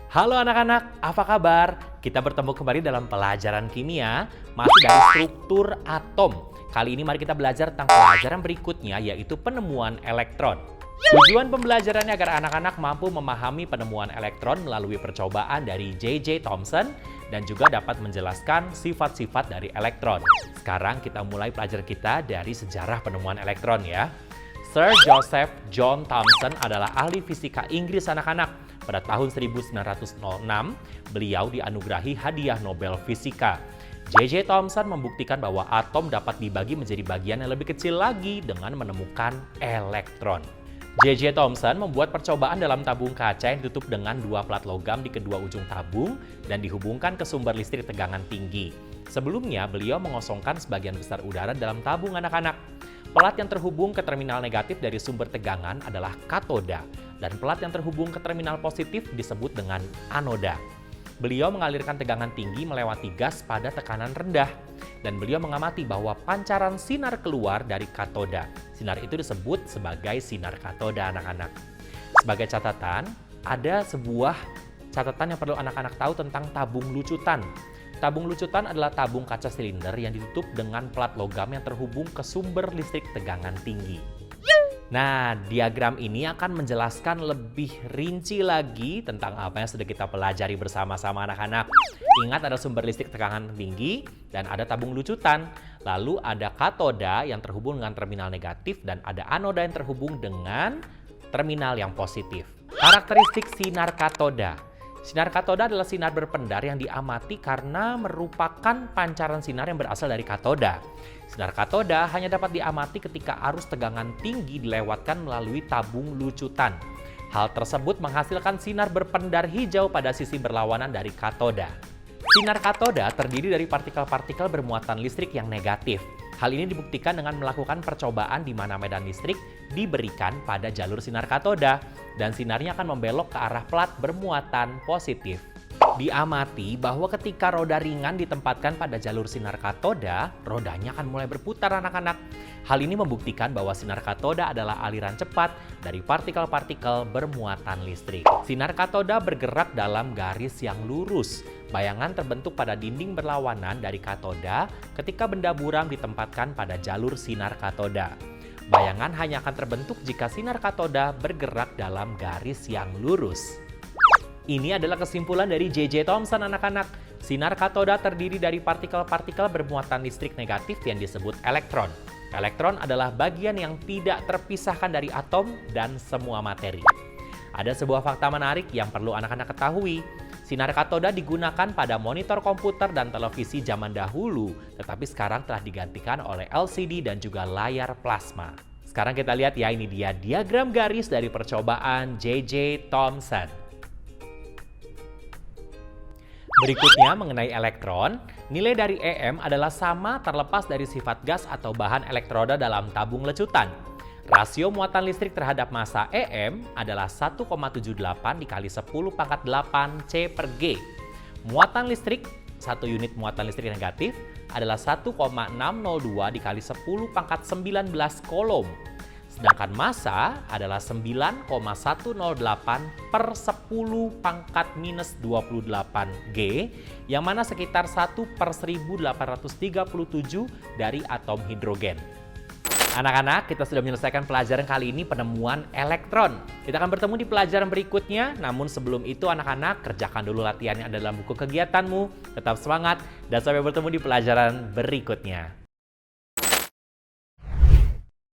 Halo anak-anak, apa kabar? Kita bertemu kembali dalam pelajaran kimia, masih dari struktur atom. Kali ini mari kita belajar tentang pelajaran berikutnya, yaitu penemuan elektron. Tujuan pembelajarannya agar anak-anak mampu memahami penemuan elektron melalui percobaan dari J.J. Thomson dan juga dapat menjelaskan sifat-sifat dari elektron. Sekarang kita mulai pelajaran kita dari sejarah penemuan elektron ya. Sir Joseph John Thomson adalah ahli fisika Inggris anak-anak. Pada tahun 1906, beliau dianugerahi hadiah Nobel Fisika. J.J. Thomson membuktikan bahwa atom dapat dibagi menjadi bagian yang lebih kecil lagi dengan menemukan elektron. J.J. Thomson membuat percobaan dalam tabung kaca yang ditutup dengan dua plat logam di kedua ujung tabung dan dihubungkan ke sumber listrik tegangan tinggi. Sebelumnya, beliau mengosongkan sebagian besar udara dalam tabung anak-anak. Pelat yang terhubung ke terminal negatif dari sumber tegangan adalah katoda, dan pelat yang terhubung ke terminal positif disebut dengan anoda. Beliau mengalirkan tegangan tinggi melewati gas pada tekanan rendah, dan beliau mengamati bahwa pancaran sinar keluar dari katoda. Sinar itu disebut sebagai sinar katoda anak-anak. Sebagai catatan, ada sebuah catatan yang perlu anak-anak tahu tentang tabung lucutan. Tabung lucutan adalah tabung kaca silinder yang ditutup dengan plat logam yang terhubung ke sumber listrik tegangan tinggi. Nah, diagram ini akan menjelaskan lebih rinci lagi tentang apa yang sudah kita pelajari bersama-sama anak-anak. Ingat, ada sumber listrik tegangan tinggi dan ada tabung lucutan. Lalu ada katoda yang terhubung dengan terminal negatif dan ada anoda yang terhubung dengan terminal yang positif. Karakteristik sinar katoda. Sinar katoda adalah sinar berpendar yang diamati karena merupakan pancaran sinar yang berasal dari katoda. Sinar katoda hanya dapat diamati ketika arus tegangan tinggi dilewatkan melalui tabung lucutan. Hal tersebut menghasilkan sinar berpendar hijau pada sisi berlawanan dari katoda. Sinar katoda terdiri dari partikel-partikel bermuatan listrik yang negatif. Hal ini dibuktikan dengan melakukan percobaan di mana medan listrik diberikan pada jalur sinar katoda dan sinarnya akan membelok ke arah plat bermuatan positif. Diamati bahwa ketika roda ringan ditempatkan pada jalur sinar katoda, rodanya akan mulai berputar anak-anak. Hal ini membuktikan bahwa sinar katoda adalah aliran cepat dari partikel-partikel bermuatan listrik. Sinar katoda bergerak dalam garis yang lurus. Bayangan terbentuk pada dinding berlawanan dari katoda ketika benda buram ditempatkan pada jalur sinar katoda. Bayangan hanya akan terbentuk jika sinar katoda bergerak dalam garis yang lurus. Ini adalah kesimpulan dari J.J. Thomson anak-anak. Sinar katoda terdiri dari partikel-partikel bermuatan listrik negatif yang disebut elektron. Elektron adalah bagian yang tidak terpisahkan dari atom dan semua materi. Ada sebuah fakta menarik yang perlu anak-anak ketahui. Sinar katoda digunakan pada monitor komputer dan televisi zaman dahulu, tetapi sekarang telah digantikan oleh LCD dan juga layar plasma. Sekarang kita lihat ya, ini dia diagram garis dari percobaan J.J. Thomson. Berikutnya mengenai elektron, nilai dari EM adalah sama terlepas dari sifat gas atau bahan elektroda dalam tabung lecutan. Rasio muatan listrik terhadap massa EM adalah 1,78 dikali 10 pangkat 8 C per G. Muatan listrik, 1 unit muatan listrik negatif, adalah 1,602 dikali 10 pangkat 19 kolom. Sedangkan massa adalah 9,108 per 10 pangkat minus 28 G, yang mana sekitar 1 per 1837 dari atom hidrogen. Anak-anak, kita sudah menyelesaikan pelajaran kali ini penemuan elektron. Kita akan bertemu di pelajaran berikutnya, namun sebelum itu anak-anak kerjakan dulu latihan yang ada dalam buku kegiatanmu. Tetap semangat dan sampai bertemu di pelajaran berikutnya.